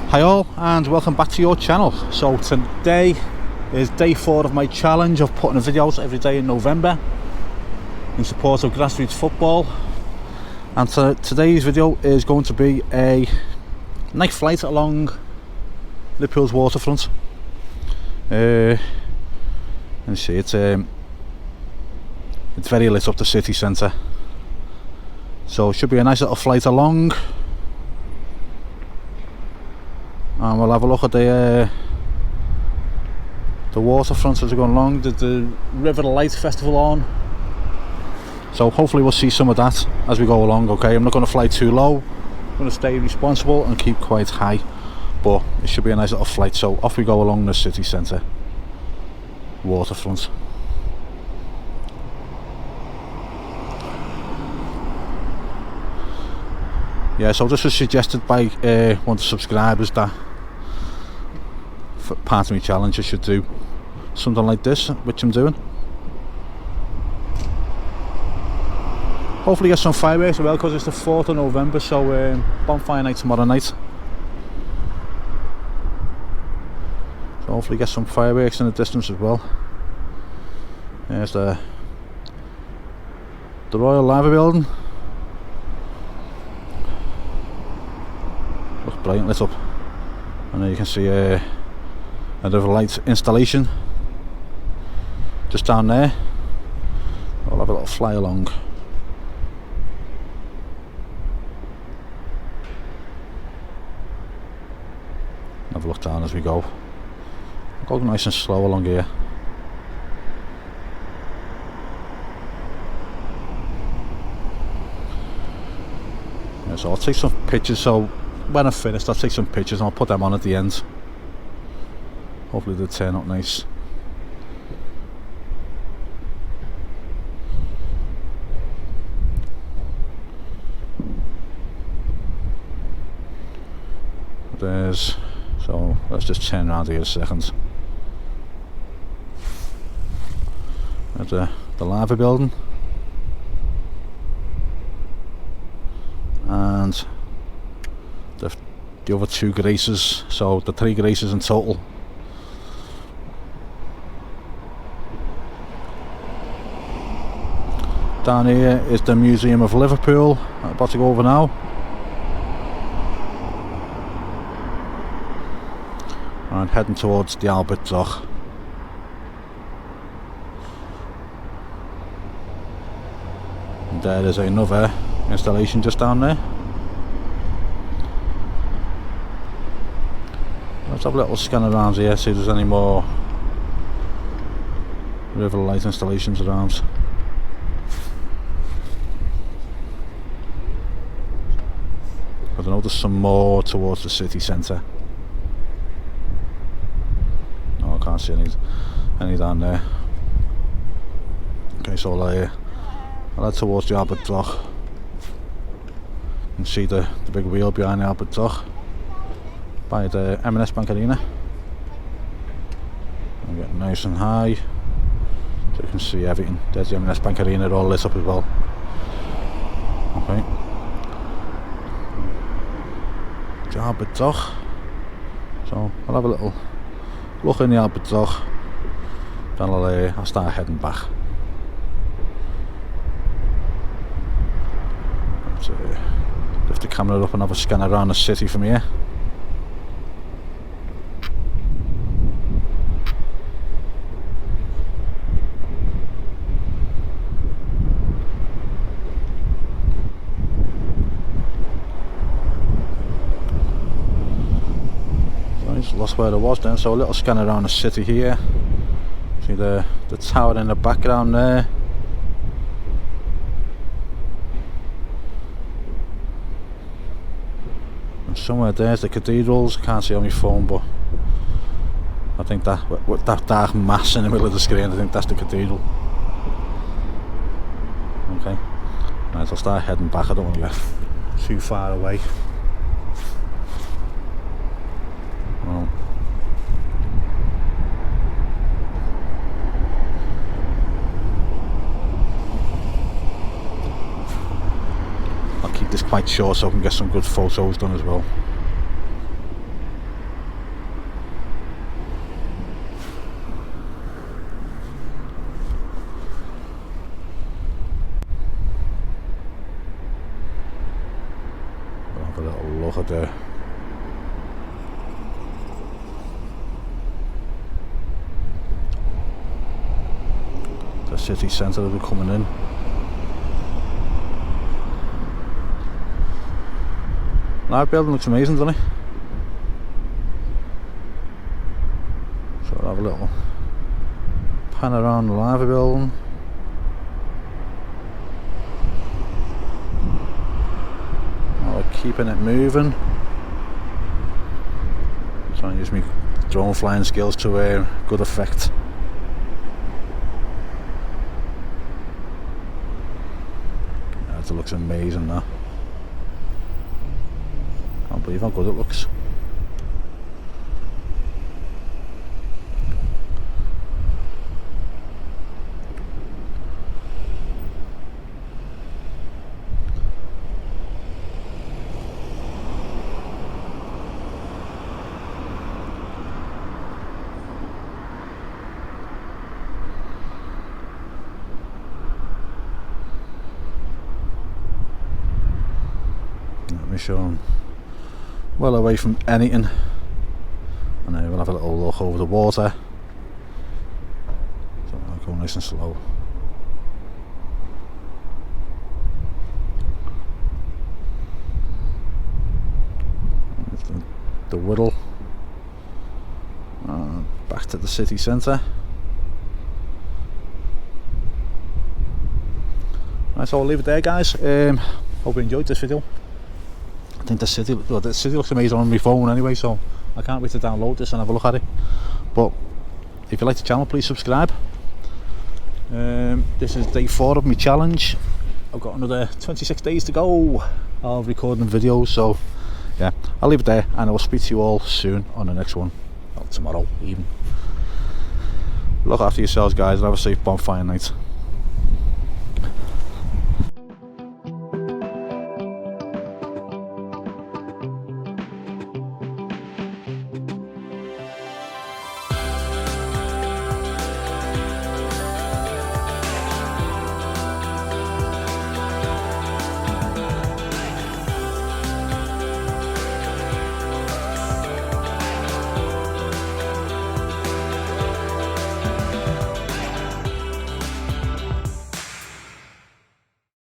Hi all, and welcome back to your channel. So today is day 4 of my challenge of putting a video out every day in November in support of grassroots football. And today's video is going to be a night flight along Liverpool's waterfront. And you see it's very lit up, the city centre, so it should be a nice little flight along. And we'll have a look at the waterfront as we're going along. The River Light Festival on, so hopefully we'll see some of that as we go along. Okay, I'm not going to fly too low, I'm going to stay responsible and keep quite high, but it should be a nice little flight. So off we go along the city centre waterfront. Yeah, so this was suggested by one of the subscribers that for part of my challenge I should do something like this, which I'm doing. Hopefully get some fireworks as well, because it's the 4th of November, so bonfire night tomorrow night. So hopefully get some fireworks in the distance as well. There's the Royal Library building. Looks bright and lit up, and there you can see another light installation just down there. I'll have a little fly along. Have a look down as we go. Go nice and slow along here. Yeah, so I'll take some pictures, so when I'm finished I'll take some pictures and I'll put them on at the end. Hopefully they'll turn out nice. So let's just turn around here a second. There's the Library building, and the other 2 graces, so the 3 graces in total. Down here is the Museum of Liverpool. I'm about to go over now. And heading towards the Albert Dock. And there is another installation just down there. Let's have a little scan around here, see if there's any more river light installations around. I know there's some more towards the city centre. No, I can't see any down there. Okay, so I'll head towards the Albert Dock. You can see the big wheel behind the Albert Dock by the M&S Bank Arena. I'm getting nice and high, so you can see everything. There's the M&S Bank Arena, all lit up as well. Okay. The Albert Dock. So I'll have a little look in the Albert Dock, then I'll start heading back. Let's lift the camera up and have a scan around the city from here. Lost where I was then, so a little scan around the city here. See the tower in the background there. And somewhere there's the cathedrals. I can't see on my phone, but I think that with that dark mass in the middle of the screen, I think that's the cathedral. Okay, right, I'll start heading back. I don't want to get too far away. Well, I'll keep this quite short so I can get some good photos done as well. look at the city centre that we're coming in. That building looks amazing, doesn't it? So I'll have a little pan around the Liver building. Keeping it moving. Trying to use my drone flying skills to good effect. Yeah, it looks amazing now. Can't believe how good it looks. Let me show them well away from anything, and then we'll have a little look over the water. So I'll go nice and slow. There's the Whittle, back to the city centre. Right, so I'll leave it there, guys. Hope you enjoyed this video. I think the city looks amazing on my phone anyway, so I can't wait to download this and have a look at it. But if you like the channel, please subscribe. This is day 4 of my challenge. I've got another 26 days to go of recording videos, so yeah, I'll leave it there, and I will speak to you all soon on the next one. Well, tomorrow even. Look after yourselves, guys, and have a safe bonfire night.